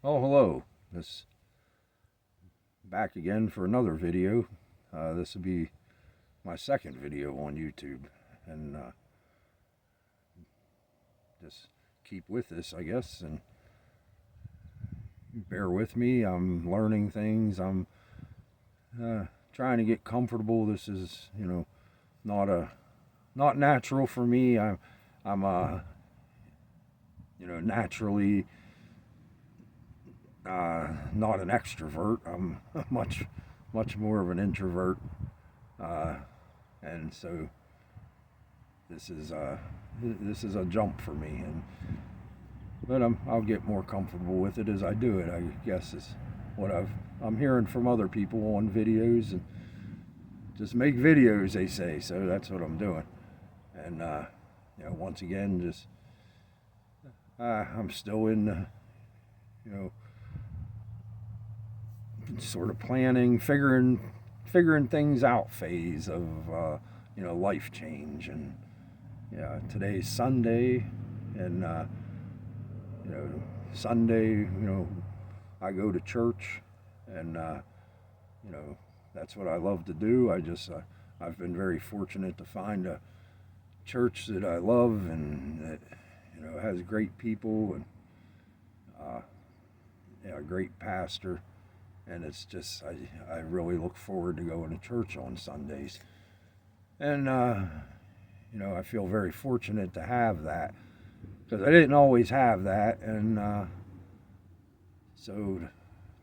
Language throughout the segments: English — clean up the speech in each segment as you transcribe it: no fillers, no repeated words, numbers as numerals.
Oh, hello. This back again for another video. This will be my second video on YouTube, and just keep with this, I guess, and bear with me. I'm learning things. I'm trying to get comfortable. This is, not natural for me. I'm naturally not an extrovert. I'm much more of an introvert, uh, and so this is a jump for me. But I'll get more comfortable with it as I do it. I guess is what I'm hearing from other people on videos, and just make videos, they say. So that's what I'm doing. And once again, just I'm still in the, you know sort of planning, figuring things out phase of life change. And yeah, today's Sunday, and Sunday, I go to church, and that's what I love to do. I've been very fortunate to find a church that I love, and that has great people, and a great pastor. And it's just, I really look forward to going to church on Sundays. And I feel very fortunate to have that, because I didn't always have that. And so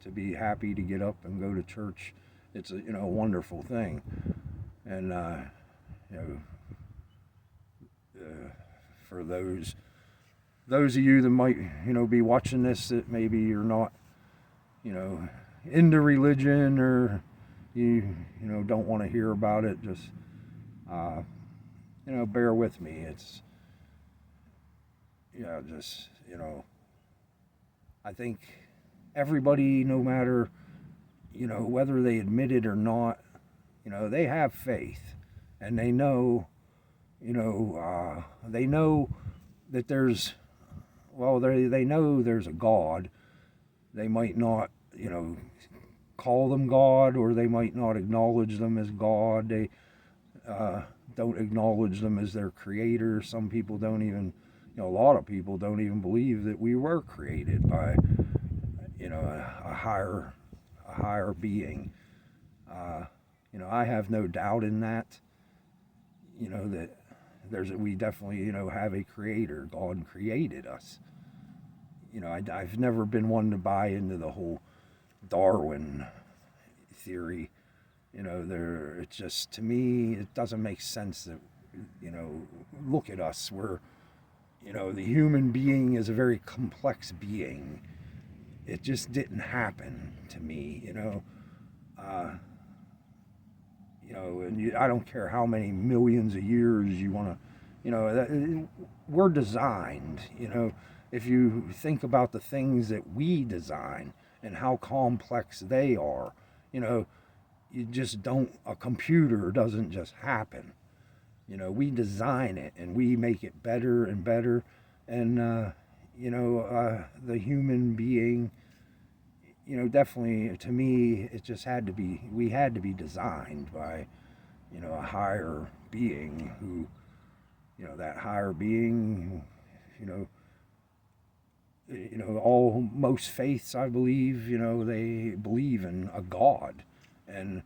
to be happy to get up and go to church, it's a wonderful thing. And you know for those of you that might be watching this, that maybe you're not into religion, or you don't want to hear about it, just bear with me. It's just I think everybody, no matter whether they admit it or not, they have faith, and they know they know that they know there's a God. They might not call them God, or they might not acknowledge them as God. They don't acknowledge them as their creator. Some people don't even, a lot of people don't even believe that we were created by, a higher being. I have no doubt in that. That we definitely, have a creator. God created us. I've never been one to buy into the whole Darwin theory. It's just, to me, it doesn't make sense that, look at us. We're, the human being is a very complex being. It just didn't happen to me, and I don't care how many millions of years you want to, we're designed, if you think about the things that we design and how complex they are, you just don't, a computer doesn't just happen. We design it, and we make it better and better. And, the human being, definitely, to me, it just had to be, we had to be designed by, a higher being who, that higher being, most faiths, I believe, they believe in a God. And,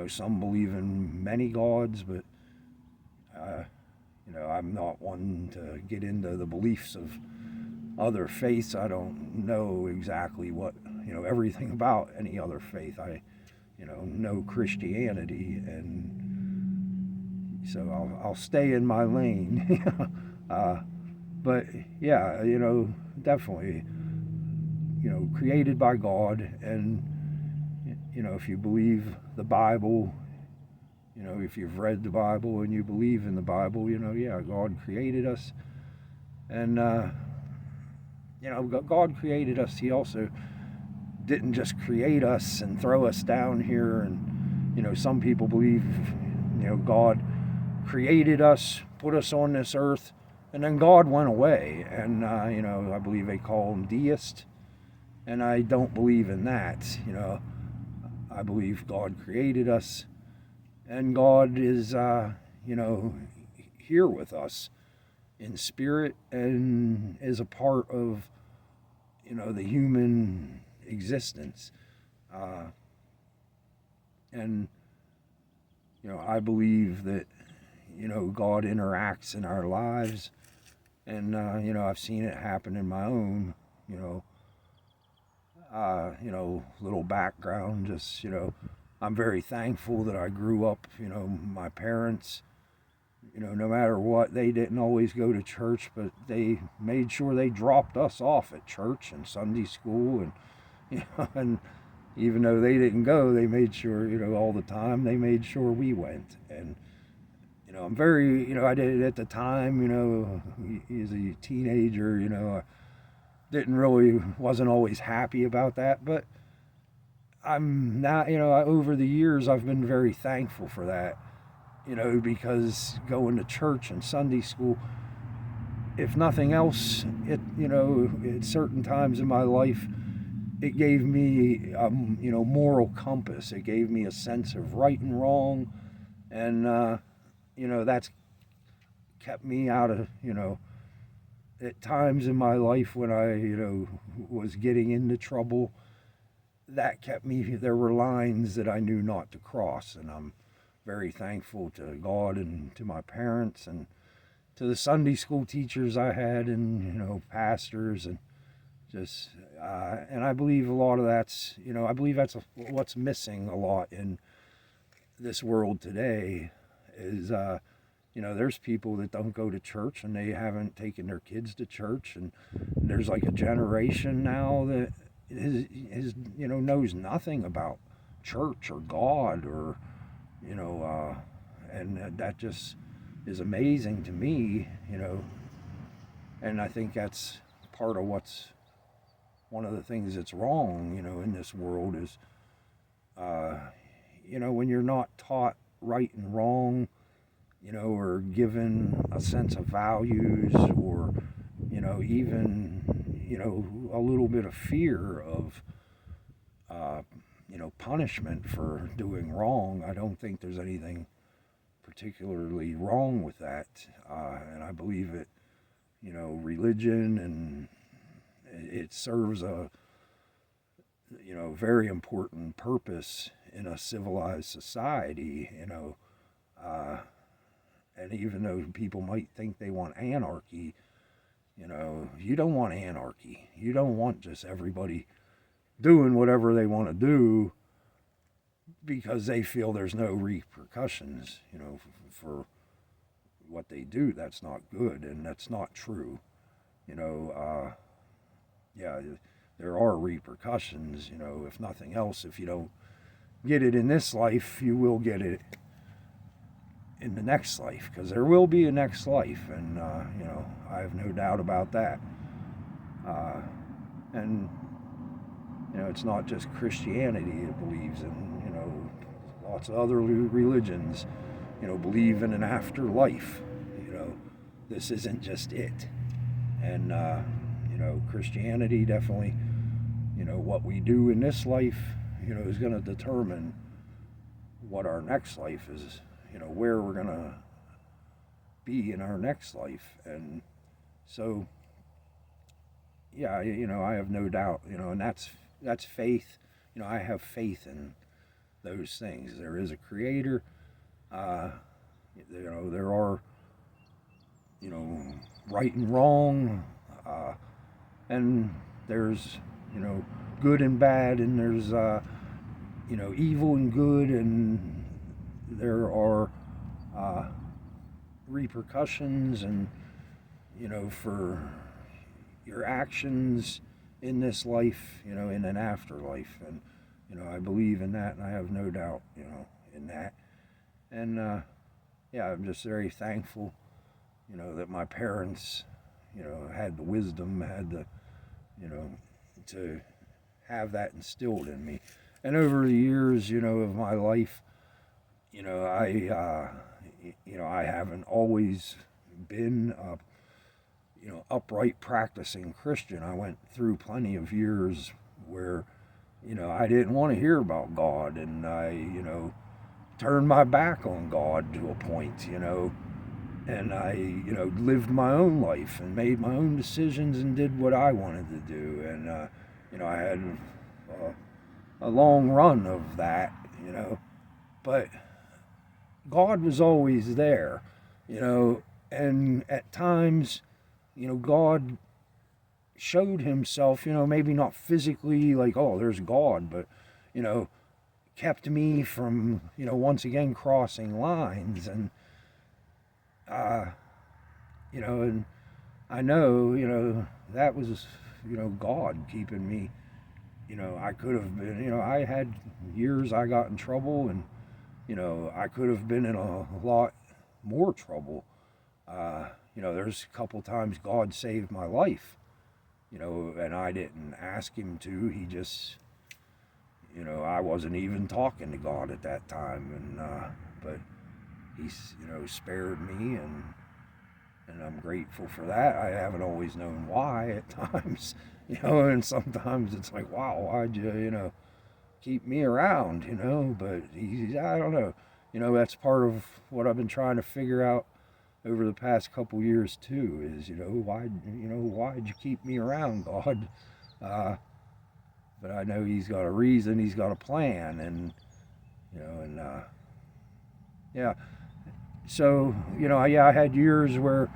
some believe in many gods, but, I'm not one to get into the beliefs of other faiths. I don't know exactly what, everything about any other faith. I, know Christianity, and so I'll stay in my lane. But yeah, definitely, created by God. And, if you believe the Bible, if you've read the Bible and you believe in the Bible, yeah, God created us. And, God created us. He also didn't just create us and throw us down here. And, some people believe, God created us, put us on this earth, and then God went away. And, I believe they call him deist. And I don't believe in that. I believe God created us, and God is, here with us in spirit and is a part of, the human existence. And, I believe that, God interacts in our lives. And, I've seen it happen in my own, little background. Just, I'm very thankful that I grew up, my parents, no matter what, they didn't always go to church, but they made sure they dropped us off at church and Sunday school. And, and even though they didn't go, they made sure, all the time, they made sure we went. And, I'm very, I did it at the time, as a teenager, wasn't always happy about that, but I'm not, over the years, I've been very thankful for that, because going to church and Sunday school, if nothing else, at certain times in my life, it gave me, moral compass. It gave me a sense of right and wrong, and, that's kept me out of, at times in my life when I, was getting into trouble, that kept me, there were lines that I knew not to cross, and I'm very thankful to God and to my parents and to the Sunday school teachers I had and, pastors and just, and I believe a lot of that's, I believe that's what's missing a lot in this world today is, there's people that don't go to church and they haven't taken their kids to church, and there's like a generation now that knows nothing about church or God or, and that just is amazing to me, and I think that's part of what's one of the things that's wrong, in this world is, when you're not taught right and wrong, or given a sense of values or, even, a little bit of fear of, punishment for doing wrong. I don't think there's anything particularly wrong with that. And I believe it, religion and it serves a, very important purpose in a civilized society, and even though people might think they want anarchy, you don't want anarchy. You don't want just everybody doing whatever they want to do because they feel there's no repercussions, for what they do. That's not good, and that's not true. Yeah, there are repercussions, if nothing else. If you don't get it in this life, you will get it in the next life, because there will be a next life, and I have no doubt about that. And it's not just Christianity that believes in, lots of other religions, believe in an afterlife. This isn't just it. And Christianity definitely, what we do in this life, is going to determine what our next life is, where we're going to be in our next life. And so, yeah, I have no doubt, and that's faith. I have faith in those things. There is a creator. There are, right and wrong, and there's, good and bad, and there's, evil and good, and there are repercussions and, for your actions in this life, in an afterlife. And, I believe in that, and I have no doubt, in that. And, yeah, I'm just very thankful, that my parents, had the wisdom, had the, to have that instilled in me. And over the years, of my life, I haven't always been a, upright practicing Christian. I went through plenty of years where, I didn't want to hear about God, and I, turned my back on God to a point, and I, lived my own life and made my own decisions and did what I wanted to do. And, I had a long run of that, but God was always there, and at times, God showed himself, maybe not physically like, oh, there's God, but, kept me from, once again crossing lines. And, and I know, that was, God keeping me. I could have been, I had years I got in trouble, and, I could have been in a lot more trouble. There's a couple times God saved my life, and I didn't ask him to. He just, I wasn't even talking to God at that time, and but he's, spared me, and I'm grateful for that. I haven't always known why at times, and sometimes it's like, wow, why'd you, keep me around, but I don't know. That's part of what I've been trying to figure out over the past couple years too, is, why'd you keep me around, God? But I know he's got a reason, he's got a plan, and, yeah. So, I had years where,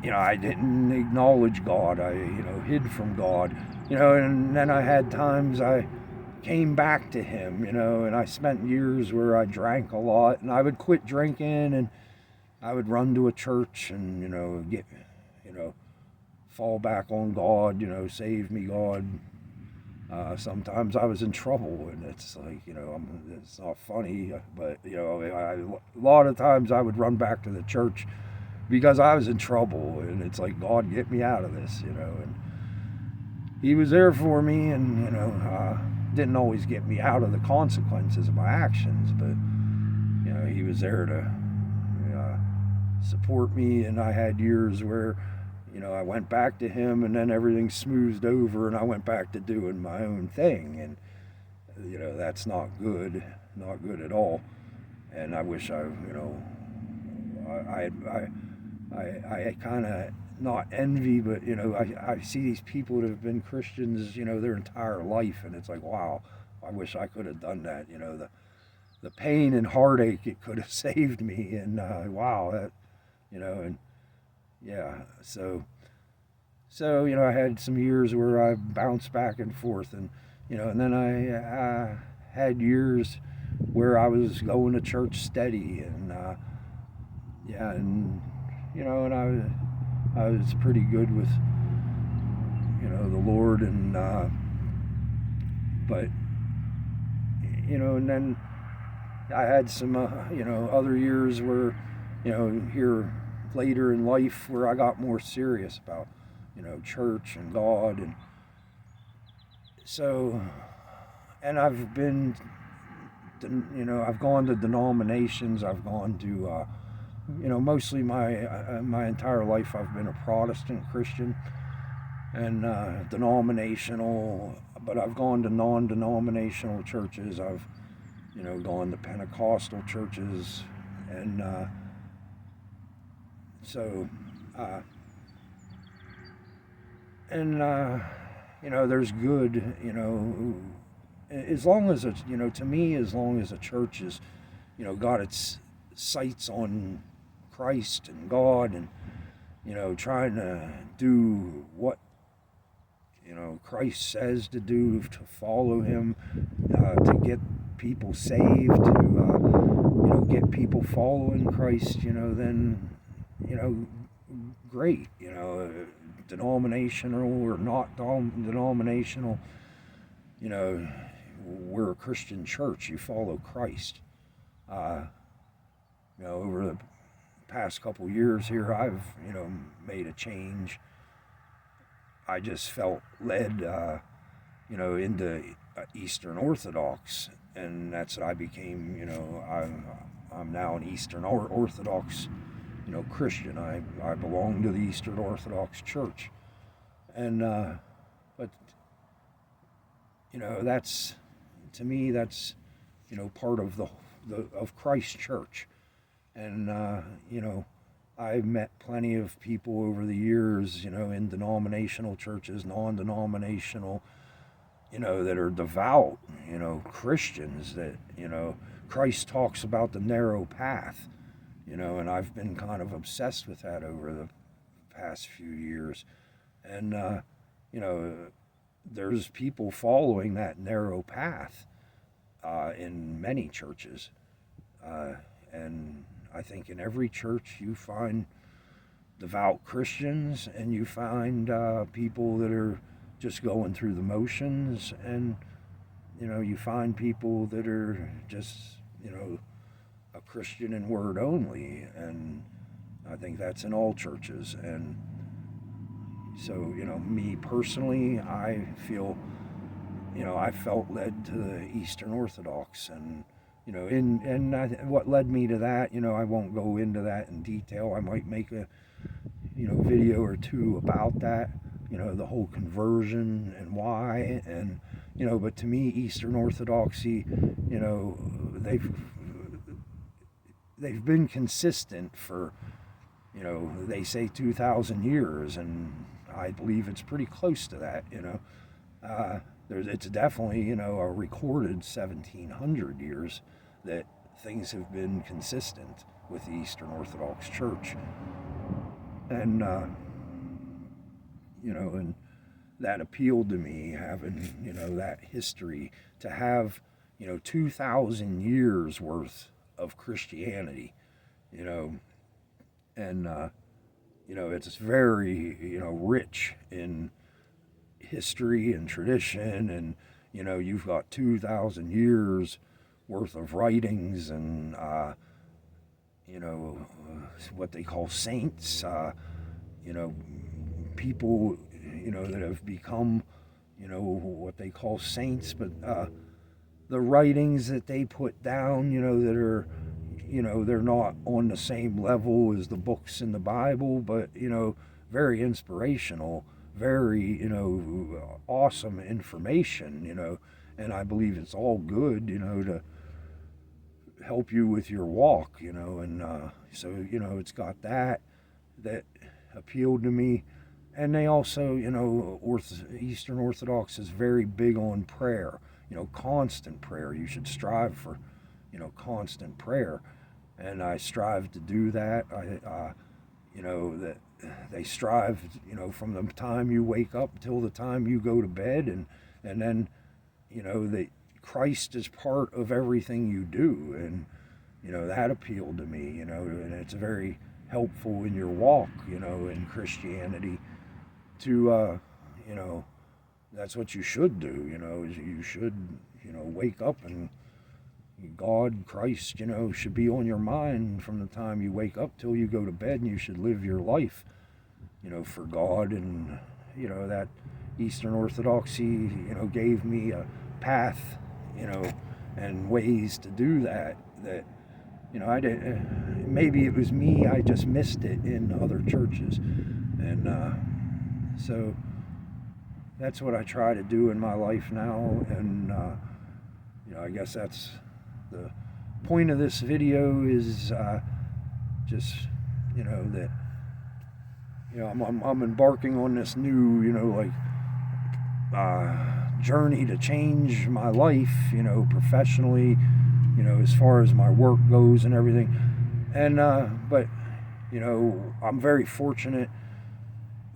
I didn't acknowledge God. I, hid from God, and then I had times I came back to him, and I spent years where I drank a lot, and I would quit drinking, and I would run to a church and, get, fall back on God, save me, God. Sometimes I was in trouble, and it's like, it's not funny, but, a lot of times I would run back to the church because I was in trouble, and it's like, God, get me out of this, and he was there for me, and, didn't always get me out of the consequences of my actions, but, he was there to support me. And I had years where, I went back to him, and then everything smoothed over, and I went back to doing my own thing, and, that's not good at all. And I wish I kind of, not envy, but, I see these people that have been Christians, their entire life, and it's like, wow, I wish I could have done that. The pain and heartache it could have saved me, and wow, that, and yeah, so I had some years where I bounced back and forth, and, and then I had years where I was going to church steady, and yeah, and, and I was pretty good with, the Lord, and but, and then I had some, other years where, here later in life where I got more serious about, church and God, and so, and I've been, I've gone to denominations, I've gone to, mostly my entire life I've been a Protestant Christian, and denominational, but I've gone to non-denominational churches. I've, gone to Pentecostal churches, and so, and there's good, as long as it's, to me, as long as a church is, got its sights on Christ and God, and, trying to do what, Christ says to do, to follow him, to get people saved, to, get people following Christ, then, great, denominational or not denominational, we're a Christian church, you follow Christ. Over the past couple years here, I've, made a change. I just felt led, into Eastern Orthodox, and that's what I became, I'm now an Eastern Orthodox, Christian. I belong to the Eastern Orthodox Church, and, but, that's, to me, that's, part of of Christ Church. And, I've met plenty of people over the years, in denominational churches, non-denominational, that are devout, Christians that, Christ talks about the narrow path, and I've been kind of obsessed with that over the past few years. And, there's people following that narrow path in many churches. And I think in every church you find devout Christians, and you find people that are just going through the motions, and you find people that are just a Christian in word only. And I think that's in all churches. And so me personally, I feel I felt led to the Eastern Orthodox. And what led me to that, I won't go into that in detail. I might make a video or two about that, the whole conversion and why. And but to me, Eastern Orthodoxy, they've been consistent for, they say 2,000 years, and I believe it's pretty close to that. It's definitely, a recorded 1,700 years that things have been consistent with the Eastern Orthodox Church. And, and that appealed to me, having, that history, to have, 2,000 years worth of Christianity, and, it's very, rich in history and tradition. And, you've got 2,000 years worth of writings, and, what they call saints, people, that have become, what they call saints. But the writings that they put down, that are, they're not on the same level as the books in the Bible, but, very inspirational, very, awesome information, and I believe it's all good, to help you with your walk, and so, it's got that appealed to me. And they also, Eastern Orthodox is very big on prayer, constant prayer. You should strive for, constant prayer. And I strive to do that. That they strive, from the time you wake up till the time you go to bed. And then, that Christ is part of everything you do. And, that appealed to me, and it's very helpful in your walk, in Christianity. To, that's what you should do, is you should, wake up, and God, Christ, should be on your mind from the time you wake up till you go to bed, and you should live your life, for God. And, that Eastern Orthodoxy, gave me a path, and ways to do that, I didn't, maybe it was me, I just missed it in other churches. And, so that's what I try to do in my life now. And, I guess that's the point of this video, is just, that, I'm embarking on this new, journey to change my life, professionally, as far as my work goes and everything. And, but, I'm very fortunate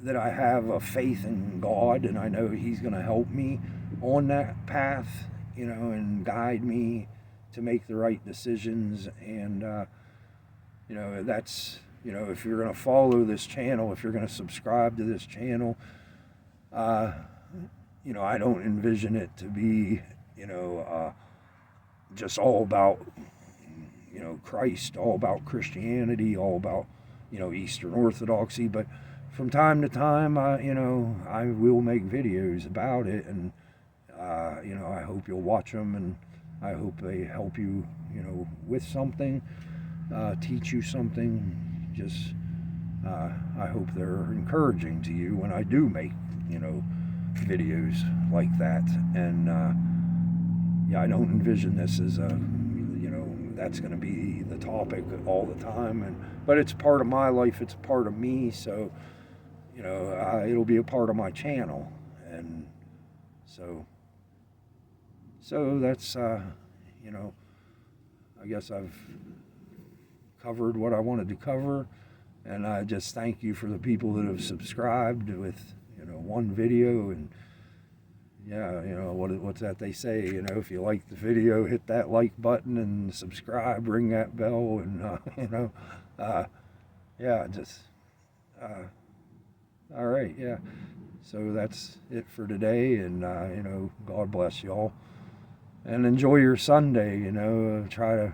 that I have a faith in God, and I know He's going to help me on that path, and guide me to make the right decisions. And, that's, if you're going to follow this channel, if you're going to subscribe to this channel, I don't envision it to be, just all about, Christ, all about Christianity, all about, Eastern Orthodoxy. But from time to time, I will make videos about it, and, I hope you'll watch them, and I hope they help you, with something, teach you something. Just, I hope they're encouraging to you when I do make, videos like that. And yeah, I don't envision this as a, that's going to be the topic all the time. But it's part of my life. It's part of me. So, it'll be a part of my channel. And so that's, I guess I've covered what I wanted to cover. And I just thank you for the people that have subscribed with, one video. And yeah, what's that they say? If you like the video, hit that like button and subscribe, ring that bell, and yeah, just all right, yeah. So that's it for today, and God bless y'all, and enjoy your Sunday. Try to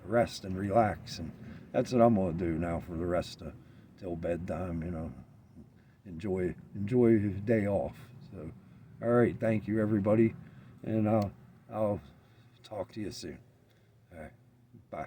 rest and relax, and that's what I'm gonna do now for the rest of till bedtime. Enjoy the day off. So. All right, thank you, everybody, and I'll talk to you soon. All right, bye.